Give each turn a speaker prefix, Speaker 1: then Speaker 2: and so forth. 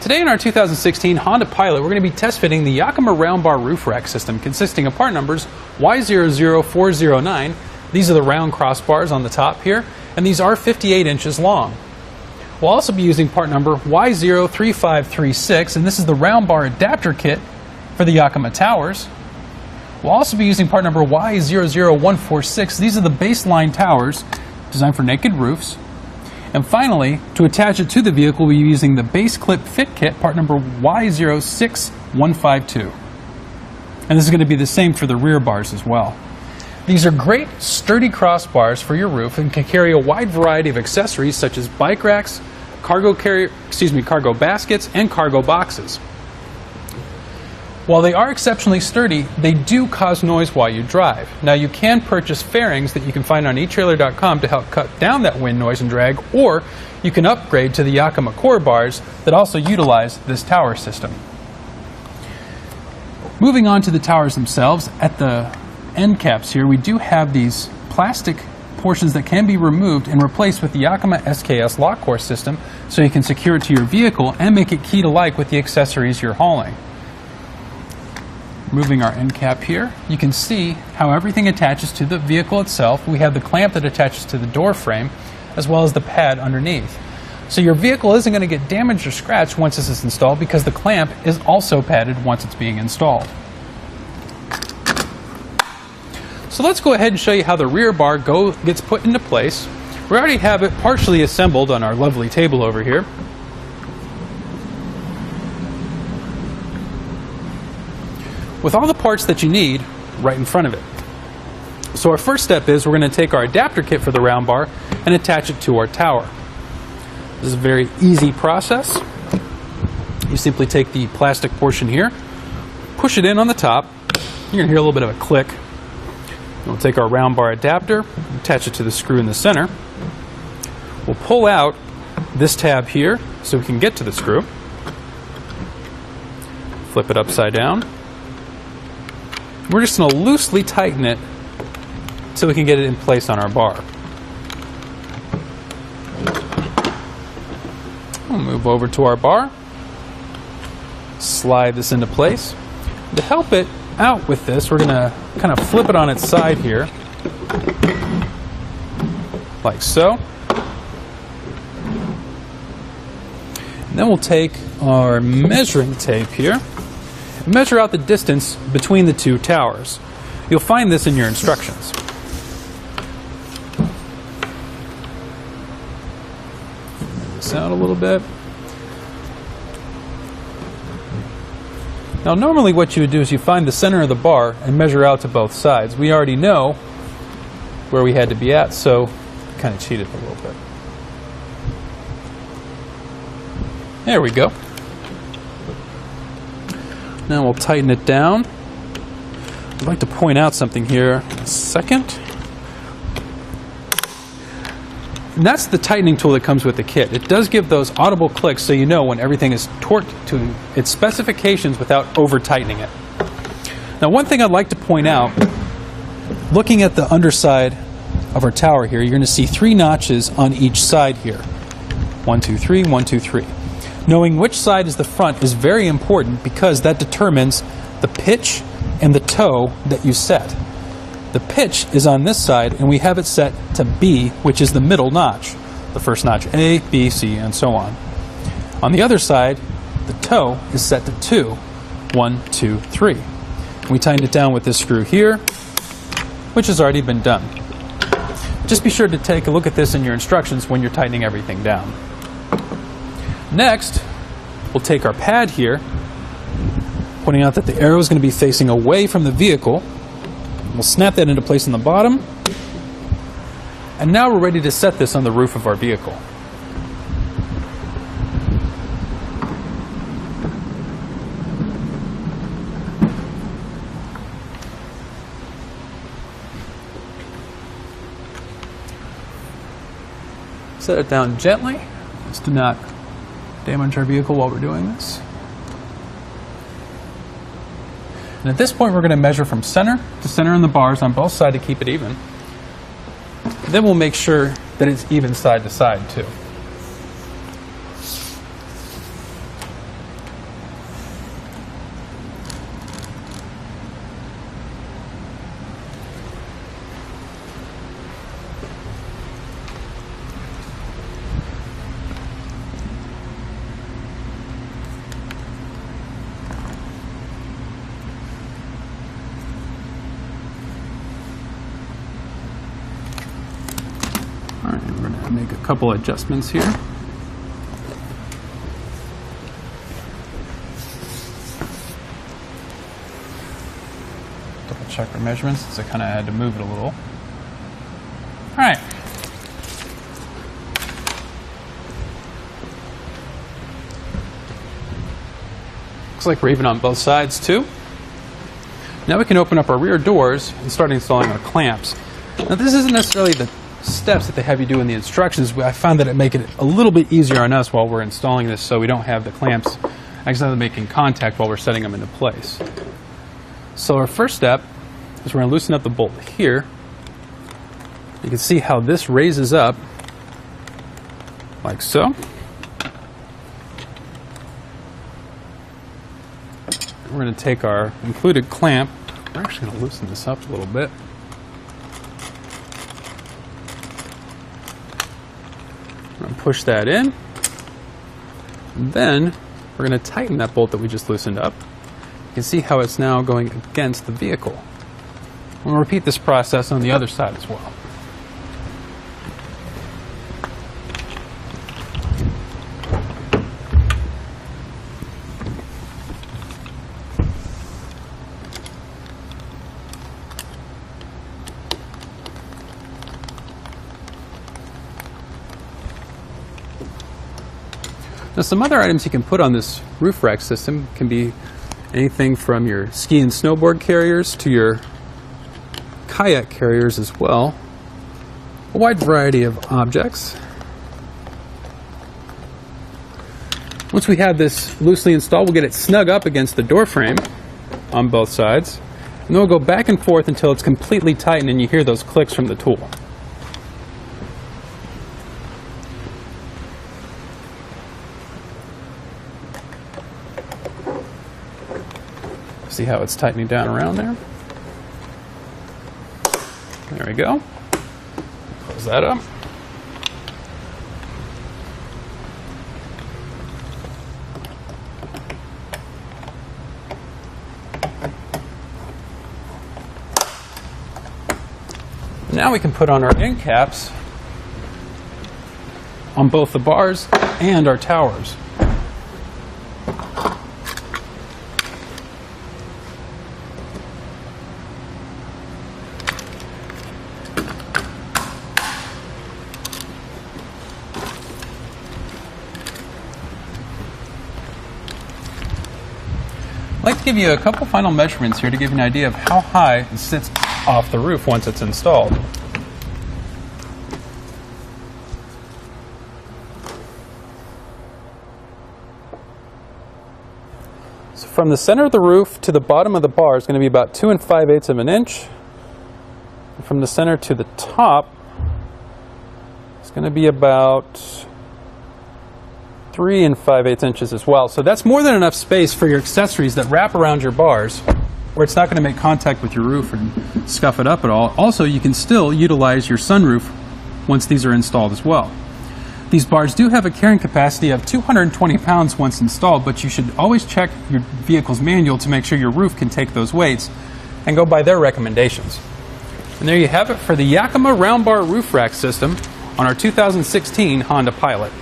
Speaker 1: Today in our 2016 Honda Pilot, we're going to be test fitting the Yakima round bar roof rack system consisting of part numbers Y00409. These are the round crossbars on the top here, and these are 58 inches long. We'll also be using part number Y03536, and this is the round bar adapter kit for the Yakima towers. We'll also be using part number Y00146. These are the baseline towers designed for naked roofs. And finally, to attach it to the vehicle, we'll be using the base clip fit kit, part number Y06152. And this is going to be the same for the rear bars as well. These are great, sturdy crossbars for your roof and can carry a wide variety of accessories such as bike racks, cargo baskets, and cargo boxes. While they are exceptionally sturdy, they do cause noise while you drive. Now, you can purchase fairings that you can find on etrailer.com to help cut down that wind noise and drag, or you can upgrade to the Yakima core bars that also utilize this tower system. Moving on to the towers themselves, at the end caps here, we do have these plastic portions that can be removed and replaced with the Yakima SKS lock core system so you can secure it to your vehicle and make it key-to-like with the accessories you're hauling. Moving our end cap here, you can see how everything attaches to the vehicle itself. We have the clamp that attaches to the door frame, as well as the pad underneath. So your vehicle isn't going to get damaged or scratched once this is installed because the clamp is also padded once it's being installed. So let's go ahead and show you how the rear bar gets put into place. We already have it partially assembled on our lovely table over here. With all the parts that you need right in front of it. So our first step is we're going to take our adapter kit for the round bar and attach it to our tower. This is a very easy process. You simply take the plastic portion here, push it in on the top. You're going to hear a little bit of a click. We'll take our round bar adapter, attach it to the screw in the center. We'll pull out this tab here so we can get to the screw. Flip it upside down. We're just going to loosely tighten it so we can get it in place on our bar. We'll move over to our bar, slide this into place. To help it out with this, we're going to kind of flip it on its side here, like so. And then we'll take our measuring tape here and measure out the distance between the two towers. You'll find this in your instructions. Move this out a little bit. Now normally what you would do is you find the center of the bar and measure out to both sides. We already know where we had to be at, so kind of cheated a little bit. There we go. Now we'll tighten it down. I'd like to point out something here in a second. And that's the tightening tool that comes with the kit. It does give those audible clicks so you know when everything is torqued to its specifications without over-tightening it. Now, one thing I'd like to point out, looking at the underside of our tower here, you're going to see 3 notches on each side here. 1, 2, 3, 1, 2, 3. Knowing which side is the front is very important because that determines the pitch and the toe that you set. The pitch is on this side, and we have it set to B, which is the middle notch. The first notch, A, B, C, and so on. On the other side, the toe is set to 2. 1, 2, 3. We tighten it down with this screw here, which has already been done. Just be sure to take a look at this in your instructions when you're tightening everything down. Next, we'll take our pad here, pointing out that the arrow is going to be facing away from the vehicle. We'll snap that into place on the bottom. And now we're ready to set this on the roof of our vehicle. Set it down gently. Just do not damage our vehicle while we're doing this. And at this point, we're going to measure from center to center in the bars on both sides to keep it even. Then we'll make sure that it's even side to side too. couple adjustments here. Double check our measurements, so I kind of had to move it a little. All right. Looks like we're even on both sides too. Now we can open up our rear doors and start installing our clamps. Now this isn't necessarily the steps that they have you do in the instructions, but I found that it make it a little bit easier on us while we're installing this, so we don't have the clamps accidentally making contact while we're setting them into place. So our first step is we're going to loosen up the bolt here. You can see how this raises up like so. We're going to take our included clamp. We're actually going to loosen this up a little bit. I'm going to push that in. And then we're going to tighten that bolt that we just loosened up. You can see how it's now going against the vehicle. We'll repeat this process on the other side as well. Now, some other items you can put on this roof rack system can be anything from your ski and snowboard carriers to your kayak carriers as well. A wide variety of objects. Once we have this loosely installed, we'll get it snug up against the door frame on both sides. And then we'll go back and forth until it's completely tightened and you hear those clicks from the tool. See how it's tightening down around there? There we go. Close that up. Now we can put on our end caps on both the bars and our towers. I'd like to give you a couple final measurements here to give you an idea of how high it sits off the roof once it's installed. So from the center of the roof to the bottom of the bar is going to be about 2 5/8 of an inch. And from the center to the top, it's going to be about 3 5/8 inches as well. So that's more than enough space for your accessories that wrap around your bars, where it's not going to make contact with your roof and scuff it up at all. Also, you can still utilize your sunroof once these are installed as well. These bars do have a carrying capacity of 220 pounds once installed, but you should always check your vehicle's manual to make sure your roof can take those weights and go by their recommendations. And there you have it for the Yakima round bar roof rack system on our 2016 Honda Pilot.